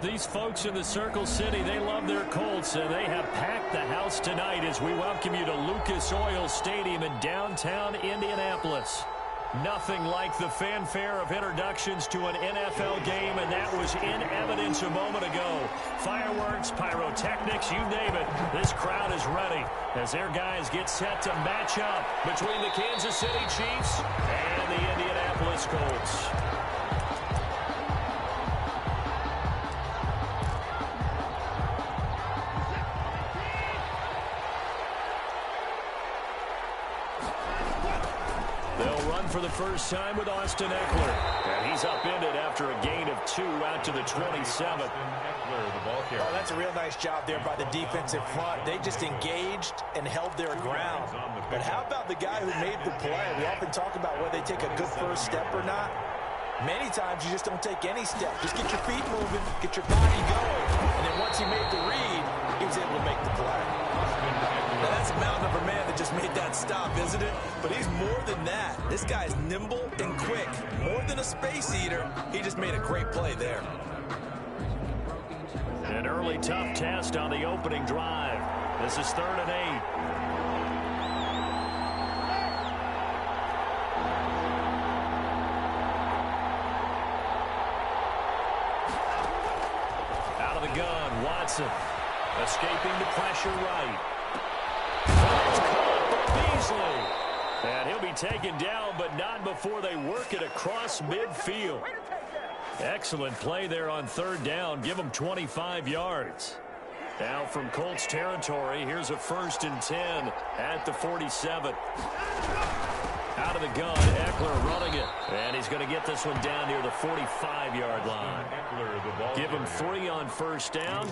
These folks in the Circle City, they love their Colts, and they have packed the house tonight as we welcome you to Lucas Oil Stadium in downtown Indianapolis. Nothing like the fanfare of introductions to an NFL game, and that was in evidence a moment ago. Fireworks, pyrotechnics, you name it. This crowd is ready as their guys get set to match up between the Kansas City Chiefs and the Indianapolis Colts. For the first time with Austin Eckler. And he's upended after a gain of 2 out to the 27th. Oh, that's a real nice job there by the defensive front. They just engaged and held their ground. But how about the guy who made the play? We often talk about whether they take a good first step or not. Many times you just don't take any step. Just get your feet moving, get your body going. And then once he made the read, he was able to make the play. Now that's a mountain of a man that just made that stop, isn't it? But he's more than that. This guy's nimble and quick. More than a space eater, he just made a great play there. An early tough test on the opening drive. This is 3rd and 8. Out of the gun, Watson. Escaping the pressure right. It's caught by Beasley. And he'll be taken down, but not before they work it across midfield. Excellent play there on 3rd down. Give them 25 yards. Now from Colts territory, here's a 1st and 10 at the 47. Out of the gun, Eckler running it. And he's going to get this one down near the 45-yard line. Give him 3 on 1st down.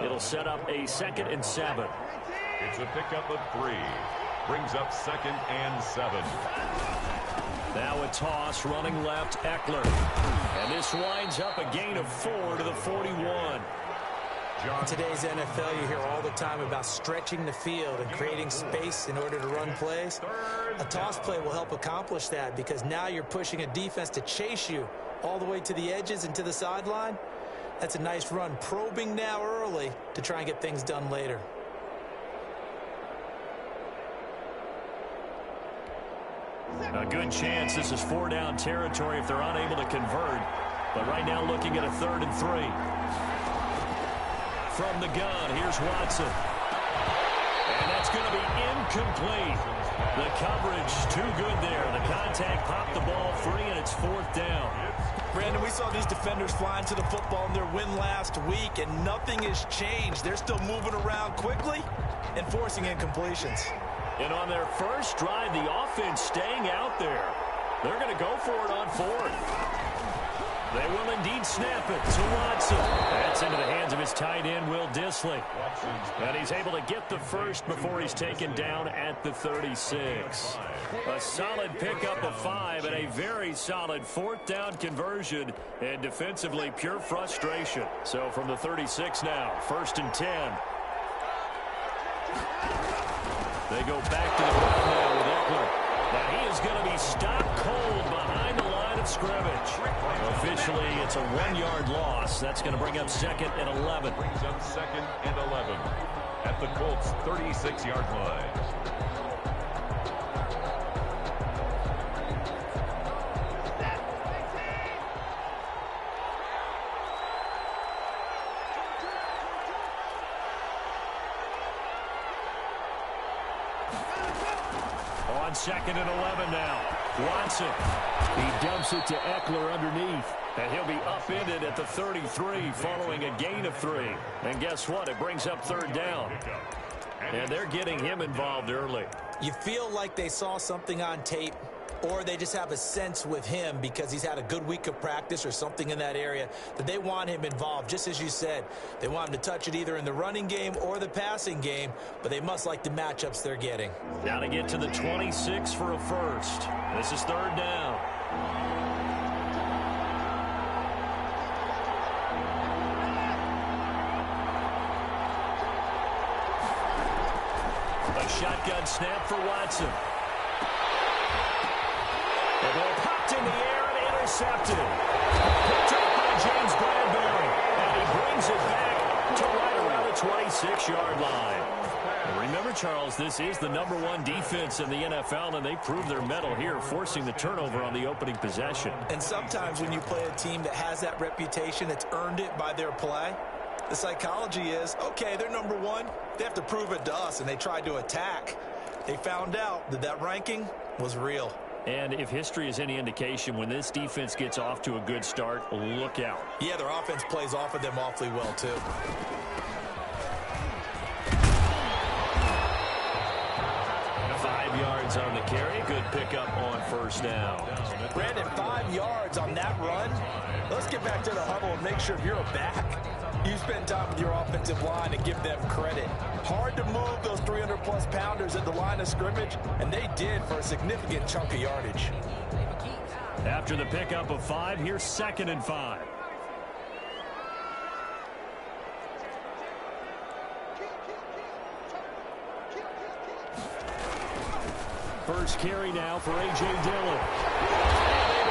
It'll set up a 2nd and 7. It's a pickup of 3. Brings up 2nd and 7. Now a toss running left, Eckler. And this winds up a gain of 4 to the 41. In today's NFL, you hear all the time about stretching the field and creating space in order to run plays. A toss play will help accomplish that because now you're pushing a defense to chase you all the way to the edges and to the sideline. That's a nice run. Probing now early to try and get things done later. A good chance this is 4-down territory if they're unable to convert. But right now looking at a 3rd and 3. From the gun, here's Watson. And that's going to be incomplete. The coverage too good there. The contact popped the ball free, and it's 4th down. Brandon, we saw these defenders flying to the football in their win last week, and nothing has changed. They're still moving around quickly and forcing incompletions. And on their first drive, the offense staying out there. They're going to go for it on 4th. They will indeed snap it to Watson. That's into the hands of his tight end, Will Dissly. And he's able to get the first before he's taken down at the 36. A solid pickup of 5 and a very solid 4th down conversion. And defensively, pure frustration. So from the 36 now, 1st and 10. They go back to the ground now with Eckler. And he is going to be stopped cold behind the line of scrimmage. Officially, it's a 1-yard loss. That's going to bring up 2nd and 11. Brings up 2nd and 11 at the Colts' 36-yard line. On 2nd and 11 now. Watson. He dumps it to Eckler underneath. And he'll be upended at the 33 following a gain of 3. And guess what? It brings up 3rd down. And they're getting him involved early. You feel like they saw something on tape, or they just have a sense with him because he's had a good week of practice or something in that area that they want him involved. Just as you said, they want him to touch it either in the running game or the passing game, but they must like the matchups they're getting. Now to get to the 26 for a first. This is 3rd down. A shotgun snap for Watson. The ball popped in the air and intercepted. Picked up by James Bradbury. And he brings Remember, Charles, this is the #1 defense in the NFL, and they proved their mettle here, forcing the turnover on the opening possession. And sometimes when you play a team that has that reputation, that's earned it by their play, the psychology is, okay, they're #1. They have to prove it to us, and they tried to attack. They found out that that ranking was real. And if history is any indication, when this defense gets off to a good start, look out. Yeah, their offense plays off of them awfully well, too. Yards on the carry. Good pickup on first down. Brandon, 5 yards on that run. Let's get back to the huddle and make sure if you're a back, you spend time with your offensive line and give them credit. Hard to move those 300-plus pounders at the line of scrimmage, and they did for a significant chunk of yardage. After the pickup of 5, here's 2nd and 5. First carry now for A.J. Dillon. Able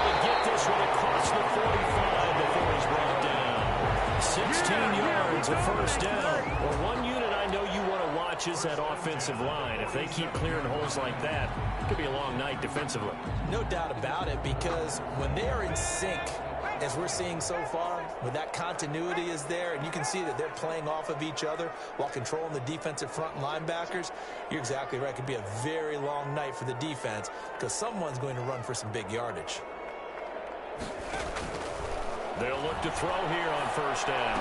to get this one across the 45 before he's brought down. 16 yards, a first down. Well, one unit I know you want to watch is that offensive line. If they keep clearing holes like that, it could be a long night defensively. No doubt about it, because when they are in sync, as we're seeing so far, when that continuity is there, and you can see that they're playing off of each other while controlling the defensive front linebackers, you're exactly right. It could be a very long night for the defense because someone's going to run for some big yardage. They'll look to throw here on first down.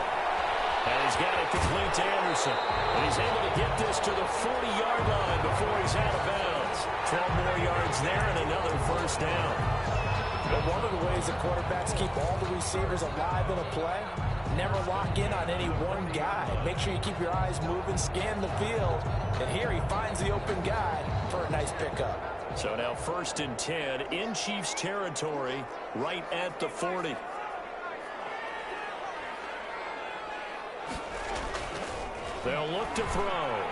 And he's got it complete to Anderson. And he's able to get this to the 40-yard line before he's out of bounds. 12 more yards there and another first down. But one of the ways the quarterbacks keep all the receivers alive in a play, never lock in on any one guy. Make sure you keep your eyes moving, scan the field, and here he finds the open guy for a nice pickup. So now 1st and 10 in Chiefs territory, right at the 40. They'll look to throw.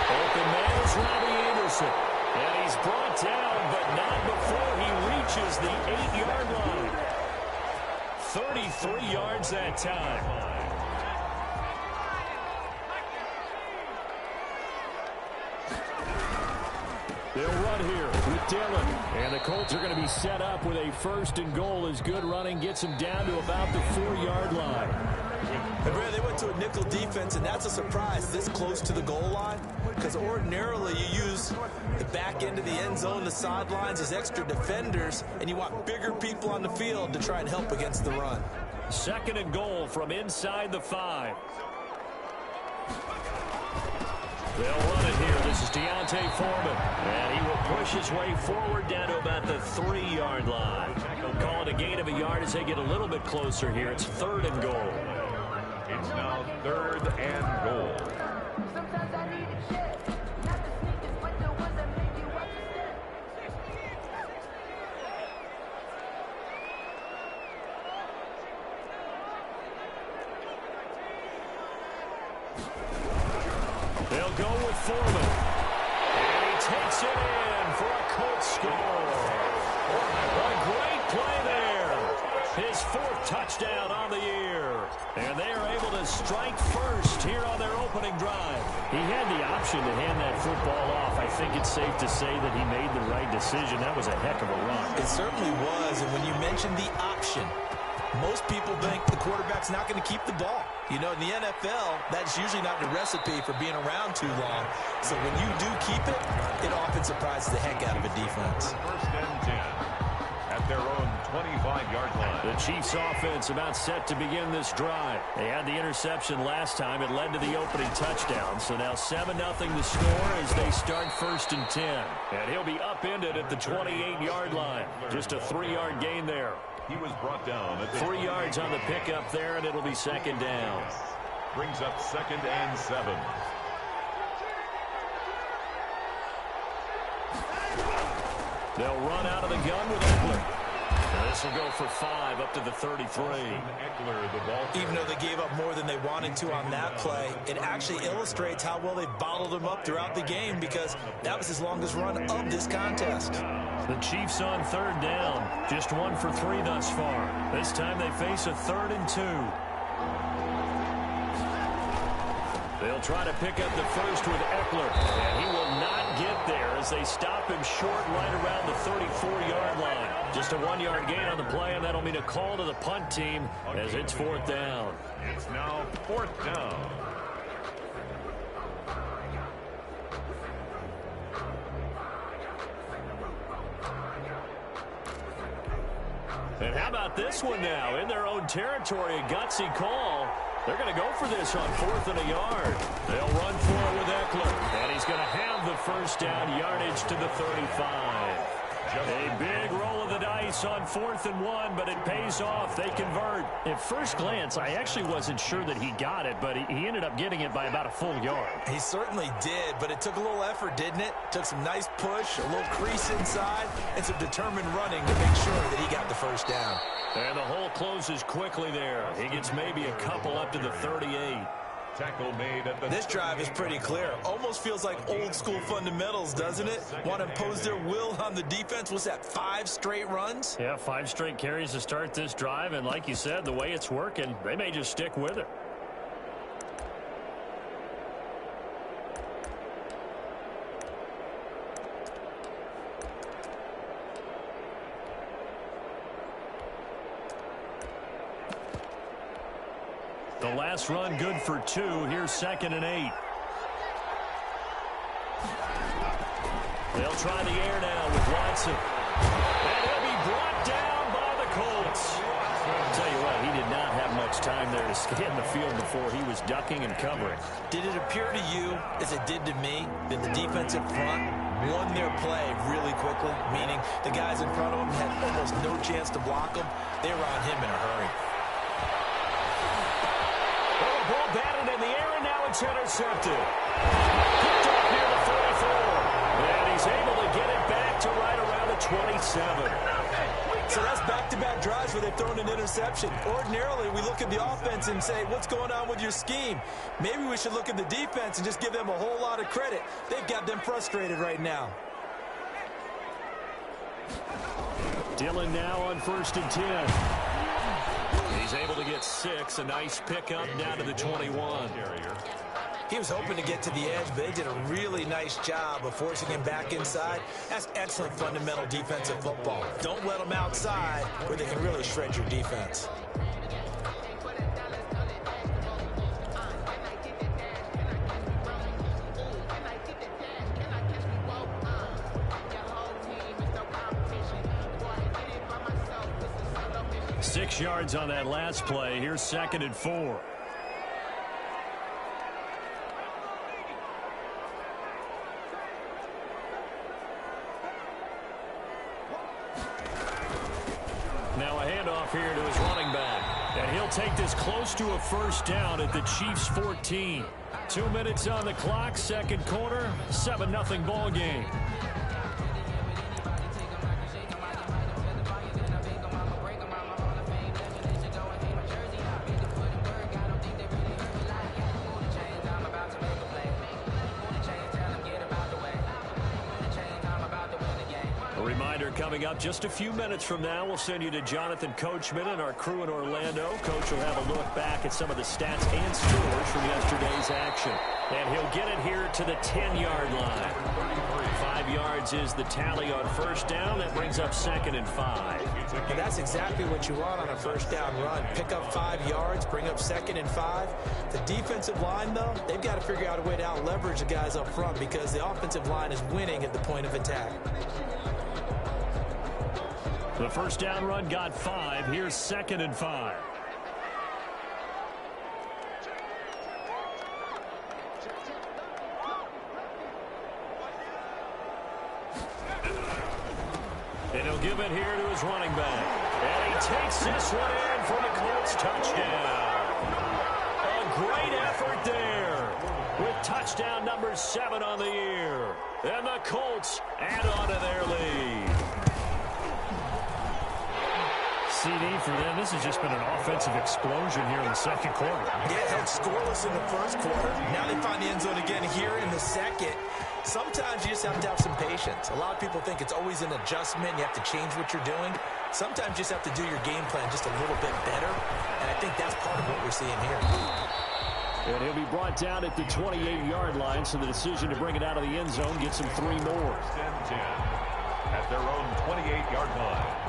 Open man is Robbie Anderson. And he's brought down, but not before he reaches the 8-yard line. 33 yards that time. They'll run here with Dillon. And the Colts are going to be set up with a 1st and goal as good running gets him down to about the 4-yard line. And Brad, they went to a nickel defense, and that's a surprise this close to the goal line, because ordinarily you use the back end of the end zone, the sidelines as extra defenders, and you want bigger people on the field to try and help against the run. 2nd and goal from inside the 5. They'll run it here. This is Deontay Foreman. And he will push his way forward down to about the 3-yard line. Call it a gain of a yard as they get a little bit closer here. It's 3rd and goal. It's now 3rd and goal. They'll go with Foreman. And he takes it in for a Colts score. A great play there. His 4th touchdown on the year. And they are able to strike first here on their opening drive. He had the option to hand that football off. I think it's safe to say that he made the right decision. That was a heck of a run. It certainly was. And when you mentioned the option, most people think the quarterback's not going to keep the ball. You know, in the NFL, that's usually not the recipe for being around too long. So when you do keep it, it often surprises the heck out of a defense. 1st and 10 at their own 25-yard line. The Chiefs offense about set to begin this drive. They had the interception last time. It led to the opening touchdown. So now 7-0 the score as they start 1st and 10. And he'll be upended at the 28-yard line. Just a 3-yard gain there. He was brought down at the 3 yards on the pickup there, and it'll be 2nd down. Brings up 2nd and 7. They'll run out of the gun with Eckler. And this will go for 5 up to the 33. Even though they gave up more than they wanted to on that play, it actually illustrates how well they bottled them up throughout the game, because that was his longest run of this contest. The Chiefs on 3rd down. Just 1 for 3 thus far. This time they face a 3rd and 2. They'll try to pick up the first with Eckler, and he will not get there as they stop him short right around the 34-yard line. Just a 1-yard gain on the play, and that'll mean a call to the punt team as it's 4th down. It's now 4th down. And how about this one now? In their own territory, a gutsy call. They're going to go for this on 4th and a yard. They'll run for it with Eckler. And he's going to have the first down, yardage to the 35. A big roll of the dice on 4th and 1, but it pays off. They convert. At first glance, I actually wasn't sure that he got it, but he ended up getting it by about a full yard. He certainly did, but it took a little effort, didn't it? Took some nice push, a little crease inside, and some determined running to make sure that he got the first down. And the hole closes quickly there. He gets maybe a couple up to the 38. Tackle made at the... This drive is pretty clear. Almost feels like old school fundamentals, doesn't it? Want to impose their will on the defense. What's that, 5 straight runs? Yeah, 5 straight carries to start this drive. And like you said, the way it's working, they may just stick with it. The last run good for 2. Here's 2nd and 8. They'll try the air now with Watson. And he'll be brought down by the Colts. I'll tell you what, he did not have much time there to scan the field before he was ducking and covering. Did it appear to you, as it did to me, that the defensive front won their play really quickly? Meaning the guys in front of them had almost no chance to block him. They were on him in a hurry. Ball batted in the air, and now it's intercepted. Picked up near the 44. And he's able to get it back to right around the 27. So that's back-to-back drives where they've thrown an interception. Ordinarily, we look at the offense and say, what's going on with your scheme? Maybe we should look at the defense and just give them a whole lot of credit. They've got them frustrated right now. Dillon now on 1st and 10. He's able to get 6. A nice pickup down to the 21. He was hoping to get to the edge, but they did a really nice job of forcing him back inside. That's excellent fundamental defensive football. Don't let them outside where they can really shred your defense. Six yards on that last play. Here's 2nd and 4. Now a handoff here to his running back. And he'll take this close to a first down at the Chiefs' 14. 2 minutes on the clock, 2nd quarter, 7-0 ball game. Coming up just a few minutes from now, we'll send you to Jonathan Coachman and our crew in Orlando. Coach will have a look back at some of the stats and scores from yesterday's action. And he'll get it here to the 10-yard line. 5 yards is the tally on first down. That brings up 2nd and 5. And that's exactly what you want on a first down run. Pick up 5 yards, bring up 2nd and 5. The defensive line, though, they've got to figure out a way to out-leverage the guys up front because the offensive line is winning at the point of attack. The first down run got 5. Here's 2nd and 5. And he'll give it here to his running back. And he takes this one in for the Colts touchdown. A great effort there with touchdown number 7 on the year. And the Colts add on to their lead. CD for them. This has just been an offensive explosion here in the 2nd quarter. Yeah, held scoreless in the 1st quarter. Now they find the end zone again here in the 2nd. Sometimes you just have to have some patience. A lot of people think it's always an adjustment. You have to change what you're doing. Sometimes you just have to do your game plan just a little bit better. And I think that's part of what we're seeing here. And he'll be brought down at the 28-yard line, so the decision to bring it out of the end zone gets him 3 more. First and 10 at their own 28-yard line.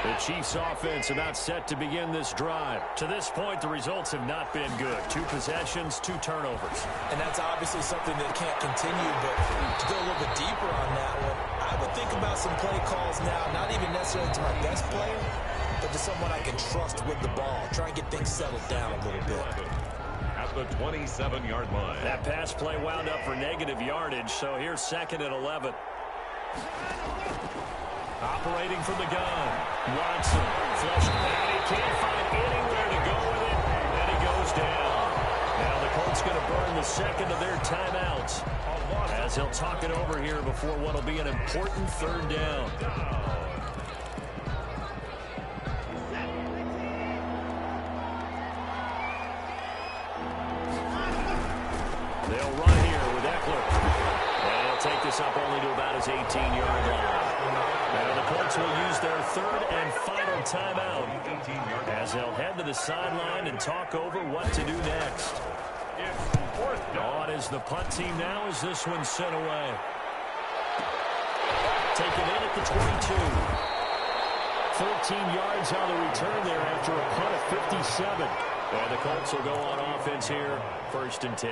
The Chiefs offense about set to begin this drive. To this point, the results have not been good. 2 possessions, 2 turnovers. And that's obviously something that can't continue, but to go a little bit deeper on that one, I would think about some play calls now, not even necessarily to my best player, but to someone I can trust with the ball. Try and get things settled down a little bit. At the 27-yard line. That pass play wound up for negative yardage, so here's 2nd and 11. Operating from the gun. Watson flushed back. He can't find anywhere to go with it. And he goes down. Now the Colts going to burn the 2nd of their timeouts, as he'll talk it over here before what will be an important 3rd down. They'll run here with Eckler. And he'll take this up only to about his 18-yard line. And the Colts will use their 3rd and final timeout, as they'll head to the sideline and talk over what to do next. On is the punt team now as this one's sent away. Taken in at the 22. 14 yards on the return there after a punt of 57. And the Colts will go on offense here, 1st and 10.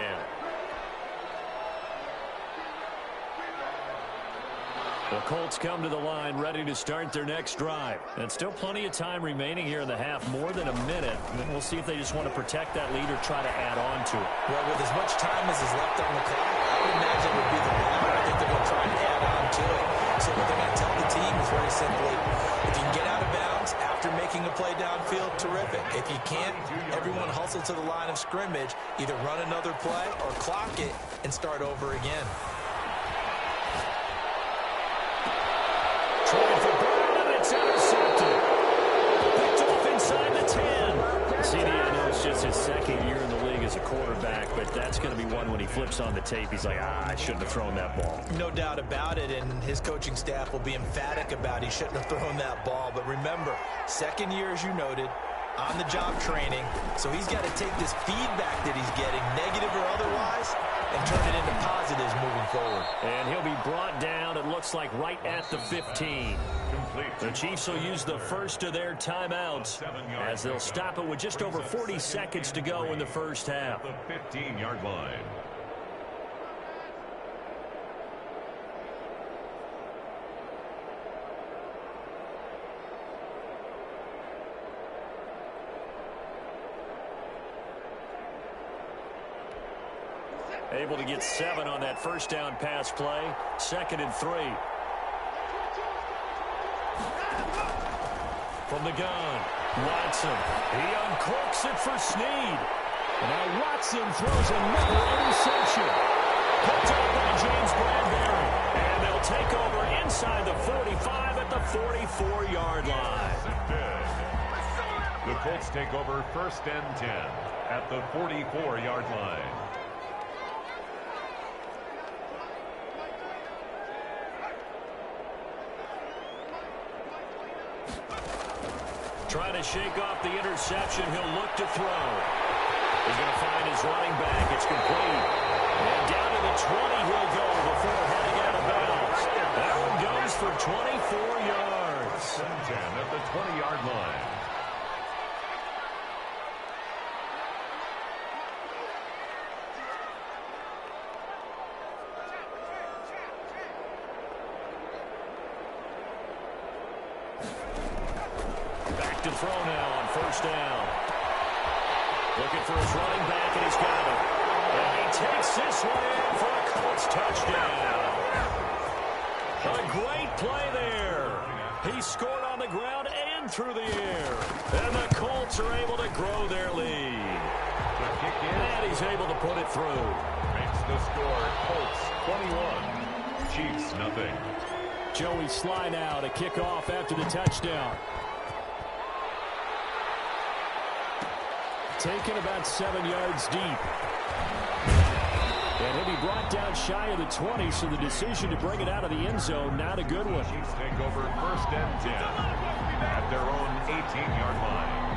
The Colts come to the line ready to start their next drive. And still plenty of time remaining here in the half, more than a minute. We'll see if they just want to protect that lead or try to add on to it. Well, with as much time as is left on the clock, I would imagine it would be the latter. I think they're going to try and add on to it. So what they're going to tell the team is very simply, if you can get out of bounds after making a play downfield, terrific. If you can't, everyone hustle to the line of scrimmage, either run another play or clock it and start over again. Trying for Brown, and it's intercepted. Picked off inside the 10. CD, I know it's just his 2nd year in the league as a quarterback, but that's going to be one when he flips on the tape. He's like, I shouldn't have thrown that ball. No doubt about it, and his coaching staff will be emphatic about he shouldn't have thrown that ball. But remember, 2nd year, as you noted, on-the-job training, so he's got to take this feedback that he's getting, negative or otherwise, and turn it into positives moving forward. And he'll be brought down, it looks like, right at the 15. The Chiefs will use the first of their timeouts, as they'll stop it with just over 40 seconds to go in the first half. The 15-yard line. Able to get 7 on that first down pass play. 2nd and 3. From the gun, Watson. He uncorks it for Snead. Now Watson throws another interception. Picked up by James Bradbury. And they'll take over inside the 45 at the 44-yard line. The Colts take over 1st and 10 at the 44-yard line. Trying to shake off the interception. He'll look to throw. He's going to find his running back. It's complete. And down to the 20 he'll go before heading out of bounds. That one goes for 24 yards. 10 at the 20-yard line. To throw now on 1st down. Looking for his running back, and he's got it. And he takes this one in for a Colts touchdown. A great play there. He scored on the ground and through the air. And the Colts are able to grow their lead. The kick in. And he's able to put it through. Makes the score Colts 21, Chiefs nothing. Joey Sly now to kick off after the touchdown. Taken about 7 yards deep. And he'll be brought down shy of the 20, so the decision to bring it out of the end zone, not a good one. Chiefs take over 1st and 10 at their own 18-yard line.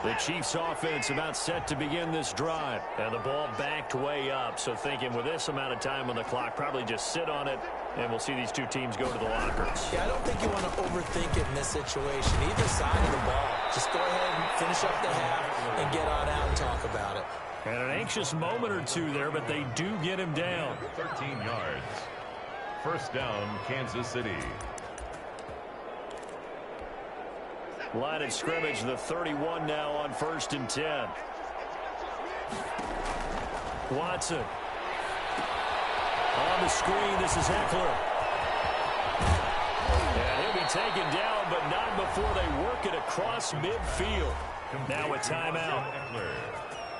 The Chiefs offense about set to begin this drive. And the ball backed way up. So thinking with this amount of time on the clock, probably just sit on it, and we'll see these two teams go to the lockers. Yeah, I don't think you want to overthink it in this situation. Either side of the ball. Just go ahead and finish up the half and get on out and talk about it. And an anxious moment or two there, but they do get him down. 13 yards. 1st down, Kansas City. Line of scrimmage, the 31 now on 1st and 10. Watson. On the screen, this is Eckler. And he'll be taken down, but not before they work it across midfield. Now a timeout.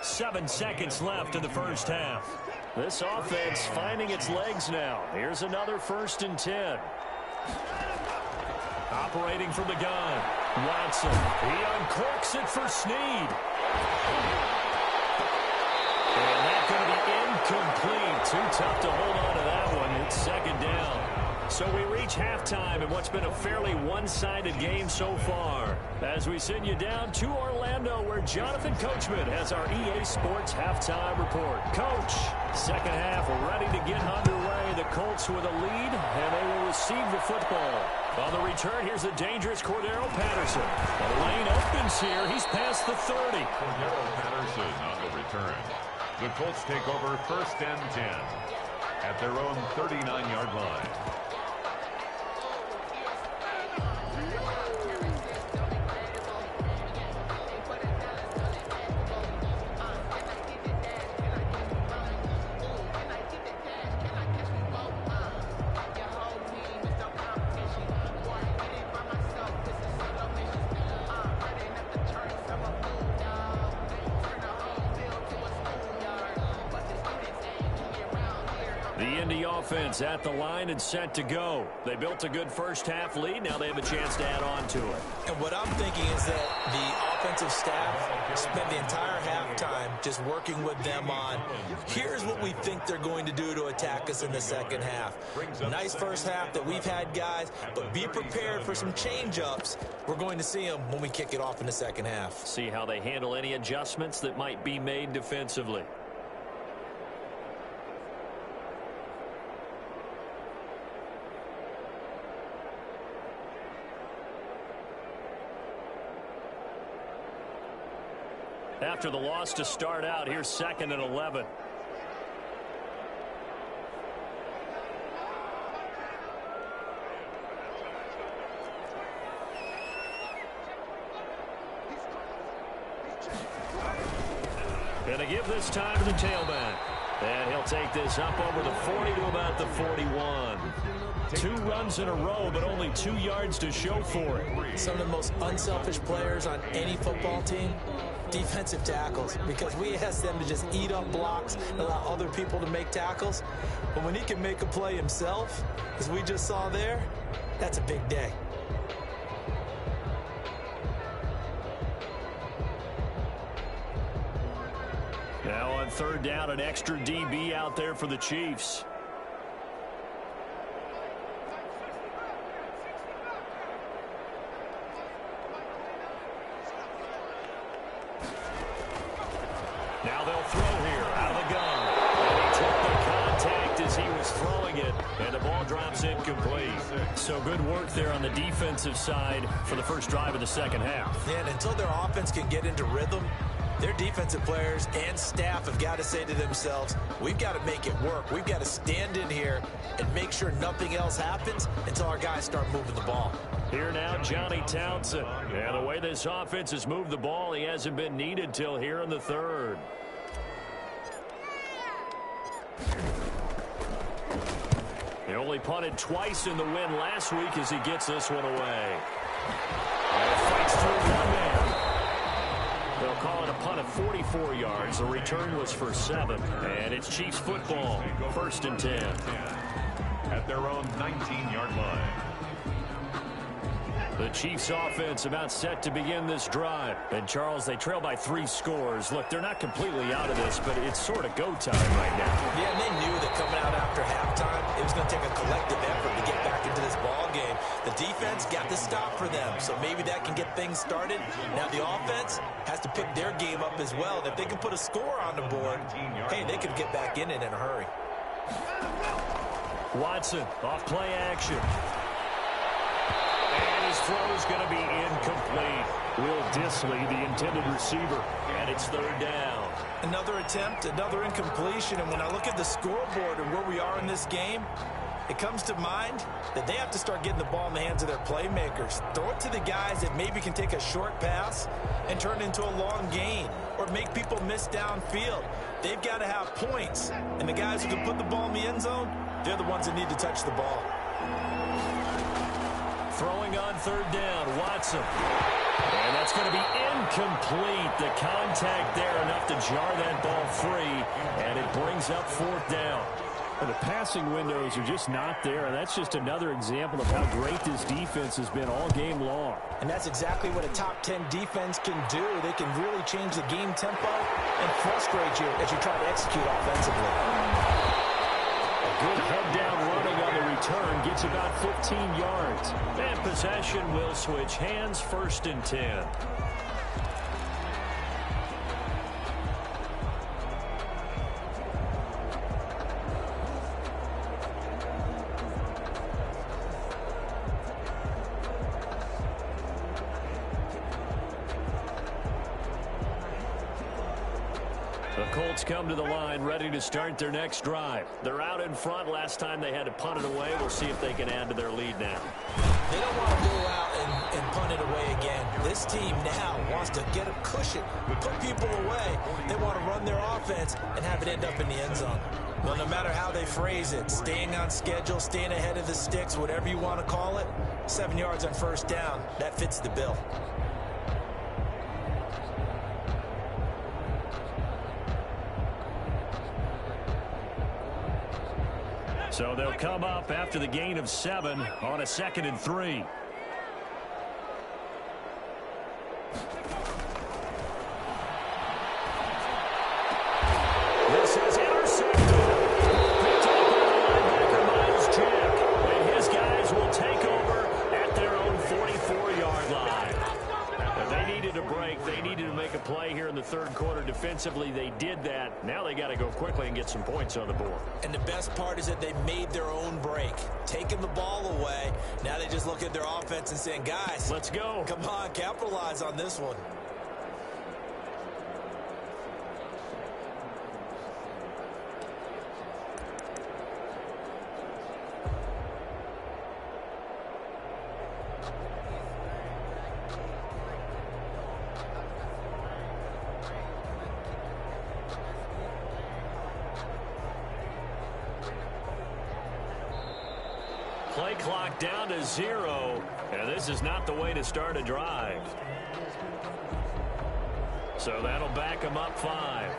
7 seconds left in the first half. This offense finding its legs now. Here's another 1st and 10. Operating from the gun. Watson. He uncorks it for Snead. And that's going to be incomplete. Too tough to hold on to that one. It's 2nd down. So we reach halftime in what's been a fairly one-sided game so far. As we send you down to Orlando, where Jonathan Coachman has our EA Sports halftime report. Coach, 2nd half ready to get underway. The Colts with a lead, and they will receive the football. On the return, here's the dangerous Cordero Patterson. The lane opens here. He's past the 30. Cordero Patterson on the return. The Colts take over 1st and 10 at their own 39-yard line. Offense at the line and set to go. They built a good first half lead. Now they have a chance to add on to it. And what I'm thinking is that the offensive staff spent the entire halftime just working with them on, here's what we think they're going to do to attack us in the second half. Nice first half that we've had, guys, but be prepared for some change-ups. We're going to see them when we kick it off in the second half. See how they handle any adjustments that might be made defensively. After the loss to start out, here's 2nd and 11. Going to give this time to the tailback. And he'll take this up over the 40 to about the 41. 2 runs in a row, but only 2 yards to show for it. Some of the most unselfish players on any football team, defensive tackles, because we ask them to just eat up blocks and allow other people to make tackles. But when he can make a play himself, as we just saw there, that's a big day. Now on 3rd down, an extra DB out there for the Chiefs. Now they'll throw here out of the gun. And he took the contact as he was throwing it, and the ball drops incomplete. So good work there on the defensive side for the first drive of the second half. Yeah, and until their offense can get into rhythm, their defensive players and staff have got to say to themselves, we've got to make it work. We've got to stand in here and make sure nothing else happens until our guys start moving the ball. Here now, Johnny Townsend. And the way this offense has moved the ball, he hasn't been needed till here in the 3rd. He only punted twice in the win last week as he gets this one away. And fights through one man. They'll call it a punt of 44 yards. The return was for 7. And it's Chiefs football, 1st and 10. At their own 19-yard line. The Chiefs offense about set to begin this drive. And, Charles, they trail by 3 scores. Look, they're not completely out of this, but it's sort of go time right now. Yeah, and they knew that coming out after halftime, it was going to take a collective effort to get back into this ball game. The defense got the stop for them, so maybe that can get things started. Now the offense has to pick their game up as well. And if they can put a score on the board, hey, they could get back in it in a hurry. Watson, off play action. And his throw is going to be incomplete. Will Dissly, the intended receiver, and it's 3rd down. Another attempt, another incompletion, and when I look at the scoreboard and where we are in this game, it comes to mind that they have to start getting the ball in the hands of their playmakers. Throw it to the guys that maybe can take a short pass and turn it into a long gain or make people miss downfield. They've got to have points, and the guys who can put the ball in the end zone, they're the ones that need to touch the ball. Throwing on 3rd down, Watson. And that's going to be incomplete. The contact there enough to jar that ball free, and it brings up 4th down. And the passing windows are just not there, and that's just another example of how great this defense has been all game long. And that's exactly what a top 10 defense can do. They can really change the game tempo and frustrate you as you try to execute offensively. Good head-down running on the return. Gets about 15 yards. And possession will switch hands, 1st and 10. The Colts come to the line, ready to start their next drive. They're out in front. Last time they had to punt it away. We'll see if they can add to their lead now. They don't want to go out and punt it away again. This team now wants to get a cushion, put people away. They want to run their offense and have it end up in the end zone. Well, no matter how they phrase it, staying on schedule, staying ahead of the sticks, whatever you want to call it, 7 yards on 1st down, that fits the bill. So they'll come up after the gain of 7 on a 2nd and 3. This is intercepted. Picked up by the linebacker, Miles Jack. And his guys will take over at their own 44-yard line. Now, they needed a break. They needed to make a play here in the 3rd quarter. Defensively, they did that. Now they got to go quickly and get some points on the board. And the best part is that they made their own break, taking the ball away. Now they just look at their offense and saying, guys, let's go. Come on, capitalize on this one. Play clock down to 0. And this is not the way to start a drive. So that'll back them up 5.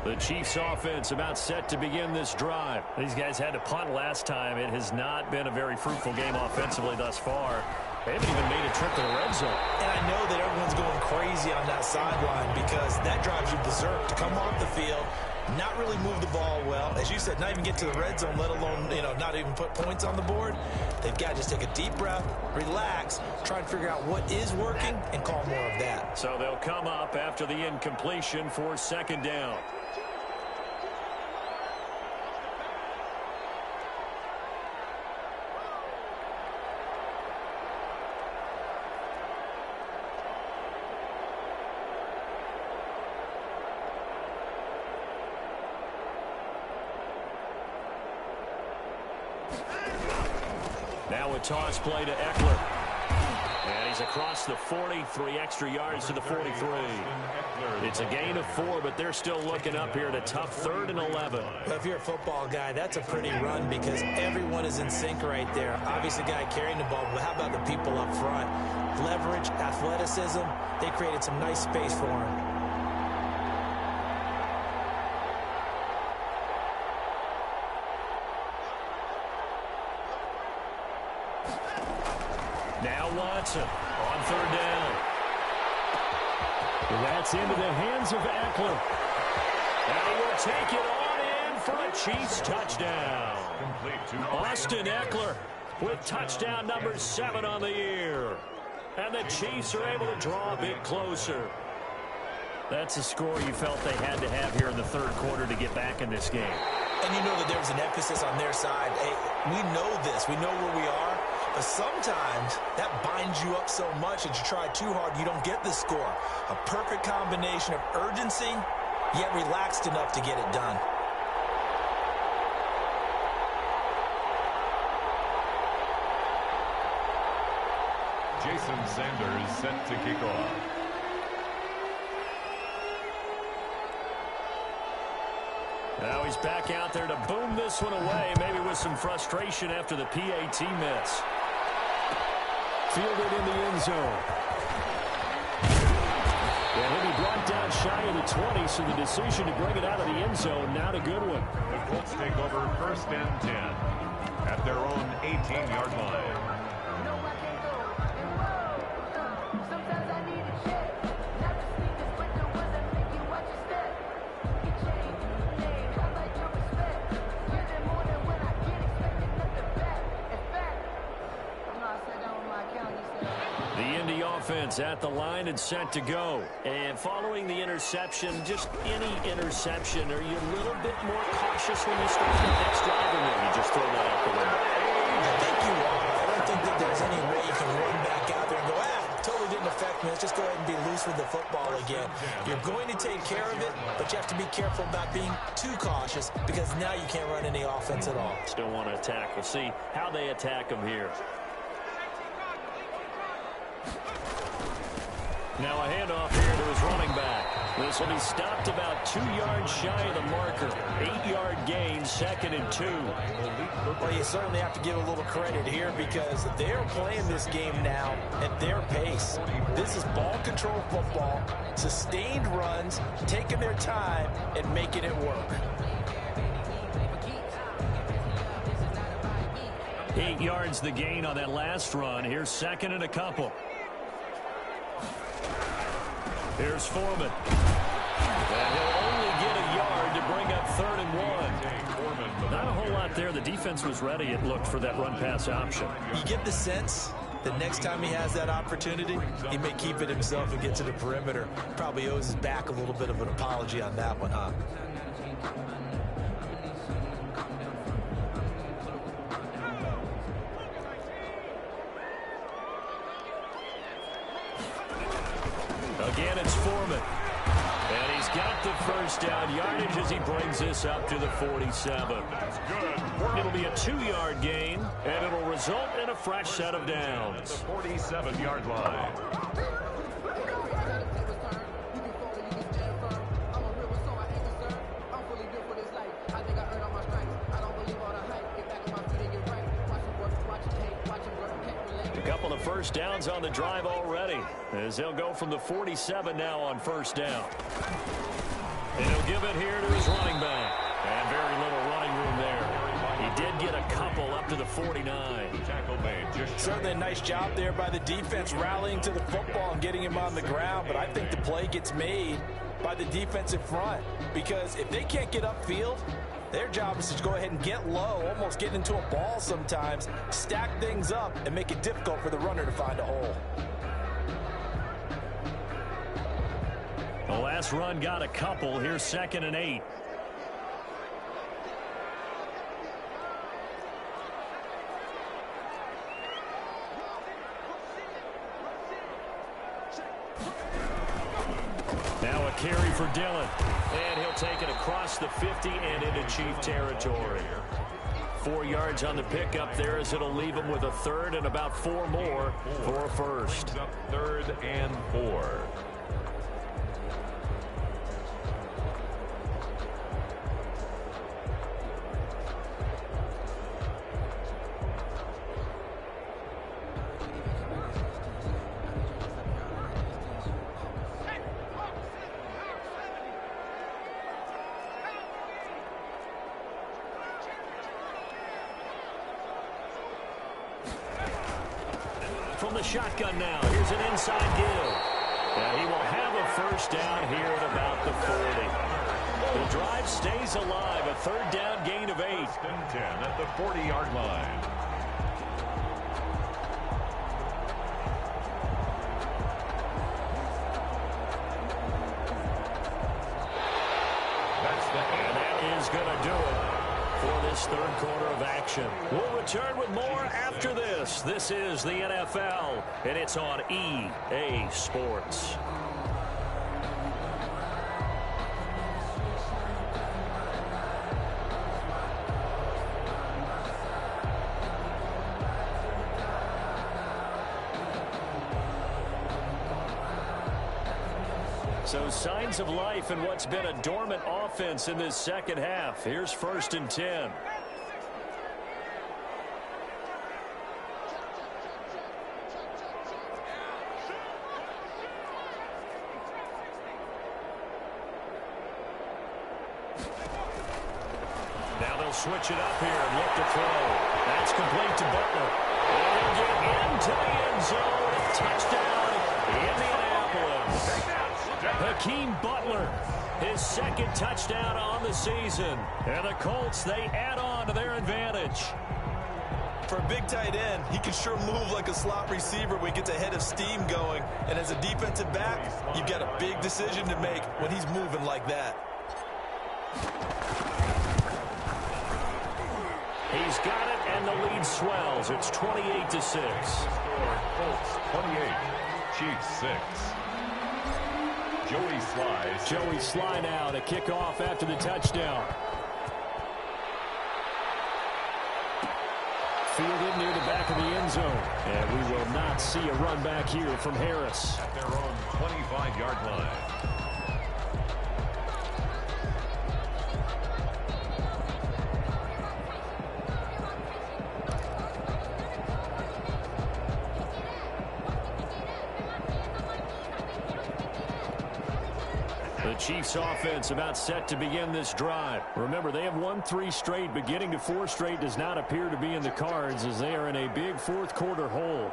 The Chiefs offense about set to begin this drive. These guys had to punt last time. It has not been a very fruitful game offensively thus far. They haven't even made a trip to the red zone. And I know that everyone's going crazy on that sideline because that drives you berserk to come off the field, not really move the ball well. As you said, not even get to the red zone, let alone, not even put points on the board. They've got to just take a deep breath, relax, try and figure out what is working, and call more of that. So they'll come up after the incompletion for second down. Now a toss play to Eckler. And he's across the 40, 3 extra yards to the 43. It's a gain of 4, but they're still looking up here at a tough 3rd and 11. Well, if you're a football guy, that's a pretty run because everyone is in sync right there. Obviously, guy carrying the ball, but how about the people up front? Leverage, athleticism, they created some nice space for him. Now Watson on 3rd down. That's into the hands of Eckler. And he will take it on in for a Chiefs touchdown. Austin Eckler with touchdown number 7 on the year. And the Chiefs are able to draw a bit closer. That's a score you felt they had to have here in the 3rd quarter to get back in this game. And you know that there's an emphasis on their side. Hey, we know this. We know where we are. But sometimes that binds you up so much that you try too hard, you don't get the score. A perfect combination of urgency, yet relaxed enough to get it done. Jason Sanders set to kick off. Now he's back out there to boom this one away, maybe with some frustration after the PAT miss. Fielded in the end zone. And he'll be brought down shy of the 20, so the decision to bring it out of the end zone, not a good one. The Colts take over 1st and 10 at their own 18-yard line. Offense at the line and set to go. And following the interception, just any interception, are you a little bit more cautious when you start the next drive, or maybe you just throw that out the window? I think you are. I don't think that there's any way you can run back out there and go, totally didn't affect me. Let's just go ahead and be loose with the football again. You're going to take care of it, but you have to be careful about being too cautious because now you can't run any offense at all. Still want to attack. We'll see how they attack them here. Now a handoff here to his running back. This will be stopped about 2 yards shy of the marker. 8-yard gain, 2nd and 2. Well, you certainly have to give a little credit here because they're playing this game now at their pace. This is ball control football, sustained runs, taking their time and making it work. 8 yards the gain on that last run. Here's 2nd and a couple. Here's Foreman. And he'll only get a yard to bring up 3rd and 1. Not a whole lot there. The defense was ready, it looked, for that run-pass option. You get the sense that next time he has that opportunity, he may keep it himself and get to the perimeter. Probably owes his back a little bit of an apology on that one, huh? Again, it's Foreman. And he's got the 1st down yardage as he brings this up to the 47. That's good. It'll be a 2-yard gain, and it'll result in a fresh set of downs. The 47-yard line. Couple of 1st downs on the drive already as they'll go from the 47 now on 1st down. And he'll give it here to his running back. And very little running room there. He did get a couple up to the 49. Certainly a nice job there by the defense rallying to the football and getting him on the ground. But I think the play gets made by the defensive front. Because if they can't get upfield, their job is to go ahead and get low, almost get into a ball sometimes, stack things up, and make it difficult for the runner to find a hole. The last run got a couple. Here's 2nd and 8. Now a carry for Dillon. And he'll take it across the 50 and into Chief territory. 4 yards on the pickup there as it'll leave him with a 3rd and about 4 more for a first. 3rd and 4. From the shotgun now, here's an inside give. And he will have a first down here at about the 40. The drive stays alive, a 3rd down gain of 8. 10 at the 40-yard line. And that is going to do it for this 3rd quarter of action. We'll return with more after this. This is the NFL, and it's on EA Sports. So signs of life in what's been a dormant offense in this second half. Here's 1st and 10. Now they'll switch it up here and look to throw. That's complete to Butler. And he'll get into the end zone. Touchdown, Indianapolis. Hakeem Butler, his 2nd touchdown on the season. And the Colts, they add on to their advantage. For a big tight end, he can sure move like a slot receiver when he gets a head of steam going. And as a defensive back, you've got a big decision to make when he's moving like that. He's got it, and the lead swells. It's 28-6. Colts 28, Chiefs 6. Joey Sly now to kick off after the touchdown. Fielded near the back of the end zone. And we will not see a run back here from Harris. At their own 25-yard line. The Chiefs offense about set to begin this drive. Remember, they have won 3 straight, but getting to 4 straight does not appear to be in the cards as they are in a big 4th quarter hole.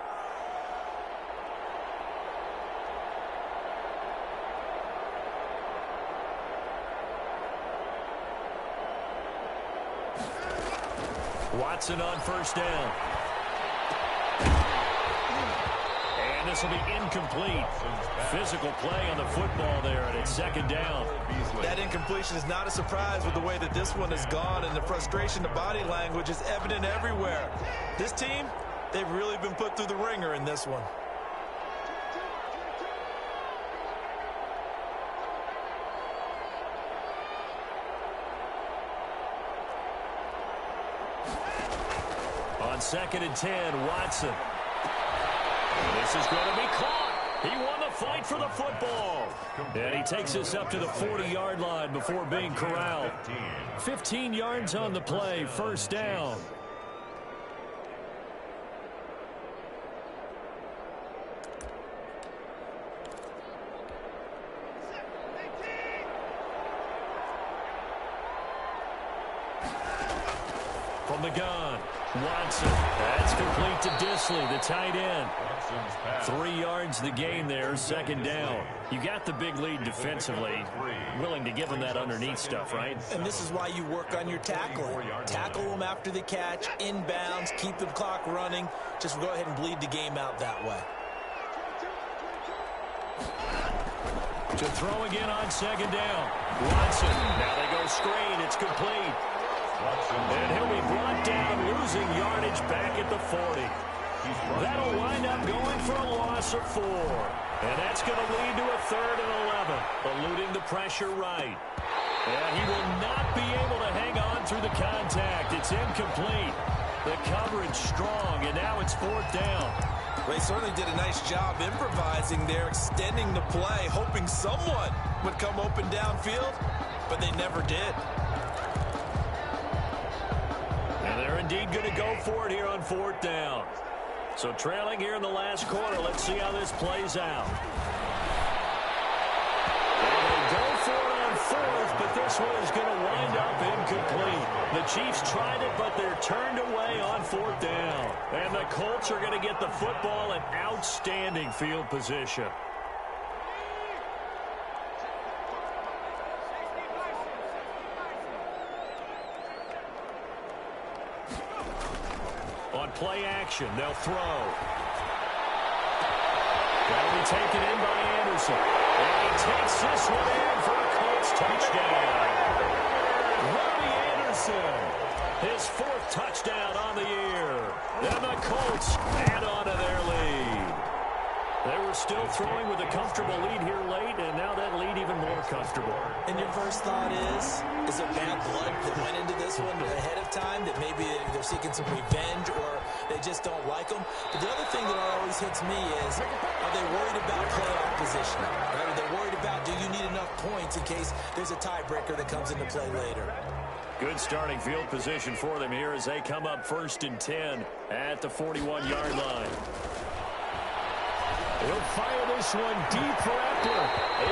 Watson on 1st down. And this will be incomplete. Physical play on the football there, and it's 2nd down. That incompletion is not a surprise with the way that this one has gone, and the frustration, the body language is evident everywhere. This team, they've really been put through the ringer in this one. On 2nd and 10, Watson. This is going to be caught. He won the fight for the football. And he takes us up to the 40-yard line before being corralled. 15 yards on the play, 1st down. the gun. Watson. That's complete to Disley, the tight end. 3 yards the gain there, second down. You got the big lead defensively. Willing to give them that underneath stuff, right? And this is why you work on your tackling. Tackle them after the catch, inbounds, keep the clock running. Just go ahead and bleed the game out that way. To throw again on second down. Watson. Now they go screen. It's complete. And he'll be brought down, losing yardage back at the 40. That'll wind up going for a loss of 4. And that's going to lead to a 3rd and 11. Eluding the pressure right. And he will not be able to hang on through the contact. It's incomplete. The coverage strong, and now it's 4th down. They certainly did a nice job improvising there, extending the play, hoping someone would come open downfield, but they never did. And they're indeed going to go for it here on 4th down. So trailing here in the last quarter, let's see how this plays out. And they go for it on 4th, but this one is going to wind up incomplete. The Chiefs tried it, but they're turned away on 4th down. And the Colts are going to get the football in outstanding field position. On play action, they'll throw. That'll be taken in by Anderson. And he takes this one in for a Colts touchdown. Robbie Anderson, his 4th touchdown on the year. And the Colts add on to their lead. They were still throwing with a comfortable lead here late, and now that lead even more comfortable. And your first thought is it bad blood that went into this one ahead of time, that maybe they're seeking some revenge or they just don't like them? But the other thing that always hits me is, are they worried about playoff position? Are they worried about, do you need enough points in case there's a tiebreaker that comes into play later? Good starting field position for them here as they come up 1st and 10 at the 41-yard line. He'll fire this one deep for Eckler.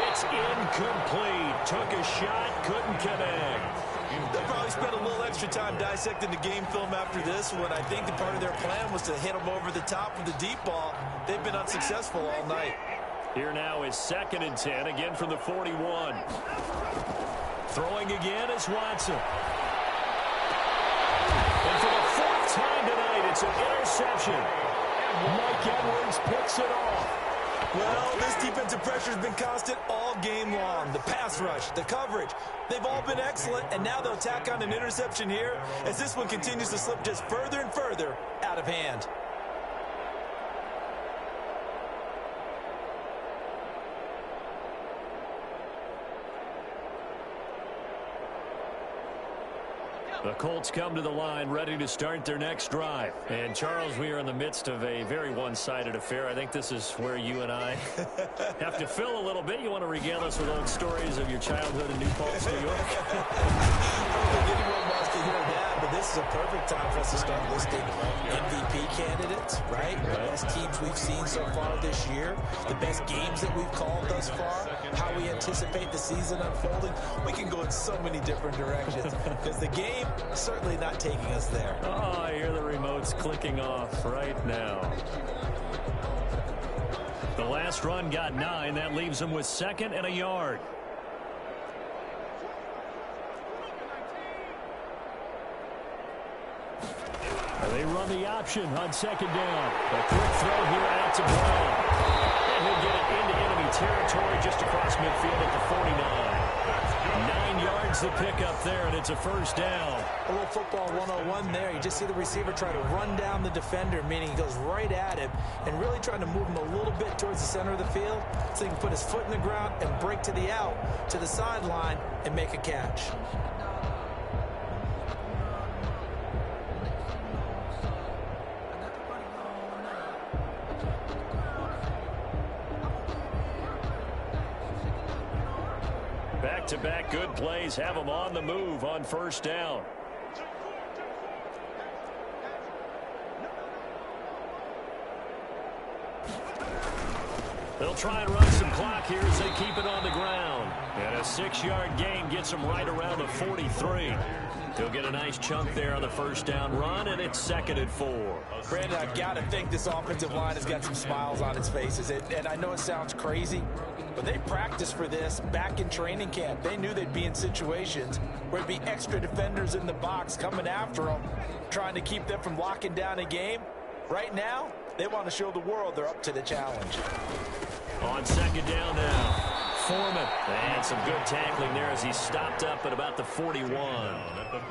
It's incomplete. Took a shot, couldn't connect. They'll probably spend a little extra time dissecting the game film after this one. I think the part of their plan was to hit them over the top with the deep ball. They've been unsuccessful all night. Here now is 2nd and 10, again from the 41. Throwing again is Watson. And for the 4th time tonight, it's an interception. Mike Edwards picks it off. Well, this defensive pressure has been constant all game long. The pass rush, the coverage, they've all been excellent, and now they'll tack on an interception here as this one continues to slip just further and further out of hand. The Colts come to the line ready to start their next drive. And, Charles, we are in the midst of a very one-sided affair. I think this is where you and I have to fill a little bit. You want to regale us with old stories of your childhood in New Paltz, New York? I don't think anyone wants to hear that, but this is a perfect time for us to start listing MVP candidates, right? The best teams we've seen so far this year, the best games that we've called thus far, how we anticipate the season unfolding. We can go in so many different directions because the game certainly not taking us there. Oh, I hear the remotes clicking off right now. The last run got 9. That leaves them with 2nd and a yard. They run the option on 2nd down. A quick throw here out to Brown. And he'll get it into enemy territory just across midfield at the 49. 9 yards the pickup there, and it's a 1st down. A little football 101 there. You just see the receiver try to run down the defender, meaning he goes right at him and really trying to move him a little bit towards the center of the field so he can put his foot in the ground and break to the out, to the sideline, and make a catch. Back-to-back good plays have them on the move on 1st down. They'll try and run some clock here as they keep it on the ground. And a 6-yard gain gets them right around the 43. He'll get a nice chunk there on the first down run, and it's 2nd and 4. Brandon, I've got to think this offensive line has got some smiles on its faces. And I know it sounds crazy, but they practiced for this back in training camp. They knew they'd be in situations where there'd be extra defenders in the box coming after them, trying to keep them from locking down a game. Right now, they want to show the world they're up to the challenge. On 2nd down now, Foreman. And some good tackling there as he stopped up at about the 41.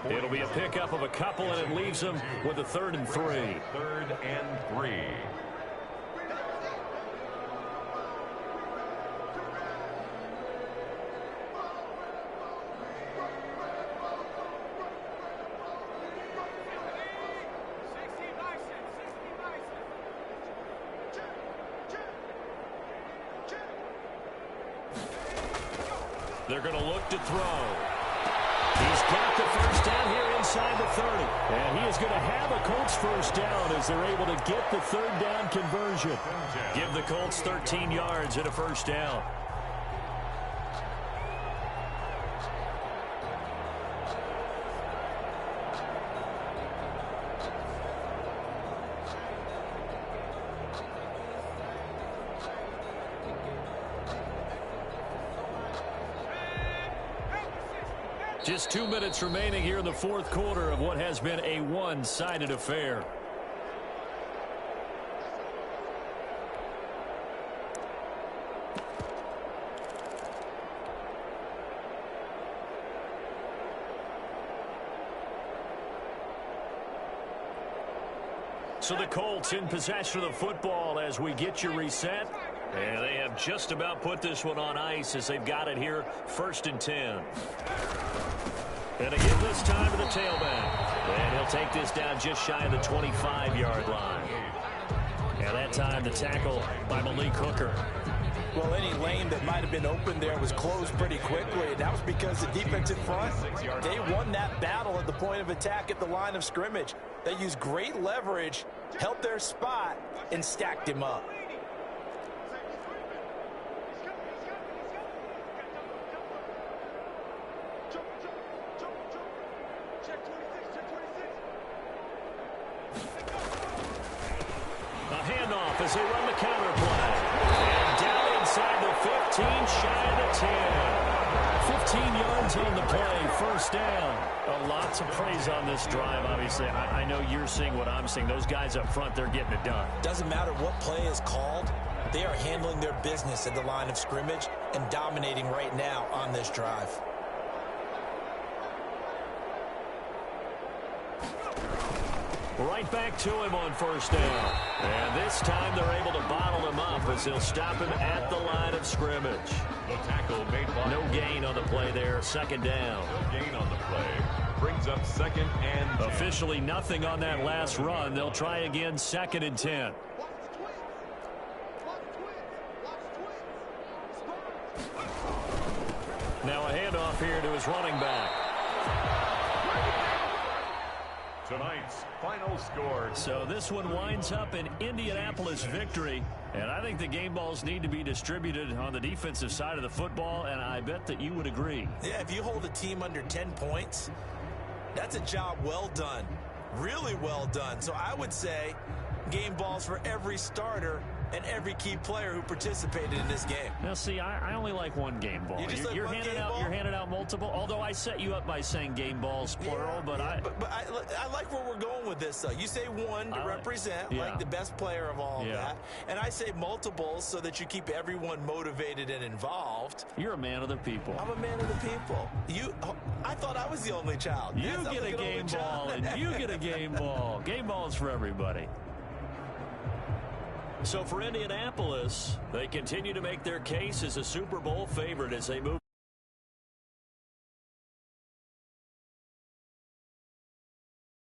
It'll be a pickup of a couple, and it leaves them with a 3rd and 3. 3rd and 3. They're going to look to throw. He's got the first down here inside the 30. And he is going to have a Colts first down as they're able to get the 3rd down conversion. Give the Colts 13 yards and a first down. Just 2 minutes remaining here in the 4th quarter of what has been a one-sided affair. So the Colts in possession of the football as we get you reset. And they have just about put this one on ice as they've got it here, 1st and 10. And they give this time to the tailback. And he'll take this down just shy of the 25-yard line. And that time the tackle by Malik Hooker. Well, any lane that might have been open there was closed pretty quickly. And that was because the defensive front, they won that battle at the point of attack at the line of scrimmage. They used great leverage, held their spot, and stacked him up. As they run the counter play. And down inside the 15, shy of the 10. 15 yards on the play, first down. Lots of praise on this drive, obviously. I know you're seeing what I'm seeing. Those guys up front, they're getting it done. Doesn't matter what play is called. They are handling their business at the line of scrimmage and dominating right now on this drive. Right back to him on first down. And this time they're able to bottle him up as they'll stop him at the line of scrimmage. The tackle made by no gain on the play there. 2nd down. No gain on the play. Brings up 2nd and 10. Officially nothing on that last run. They'll try again, 2nd and 10. Now a handoff here to his running back. Tonight's final score. So this one winds up an Indianapolis victory. And I think the game balls need to be distributed on the defensive side of the football, and I bet that you would agree. Yeah, if you hold a team under 10 points, that's a job well done. Really well done. So I would say game balls for every starter and every key player who participated in this game. Now, see, I only like one game ball. You're handing out multiple, although I set you up by saying game balls, plural. But I like where we're going with this, though. You say one to represent, like the best player of all of that. And I say multiples so that you keep everyone motivated and involved. You're a man of the people. I'm a man of the people. I thought I was the only child. You get a game ball, and you get a game ball. Game balls for everybody. So for Indianapolis, they continue to make their case as a Super Bowl favorite as they move.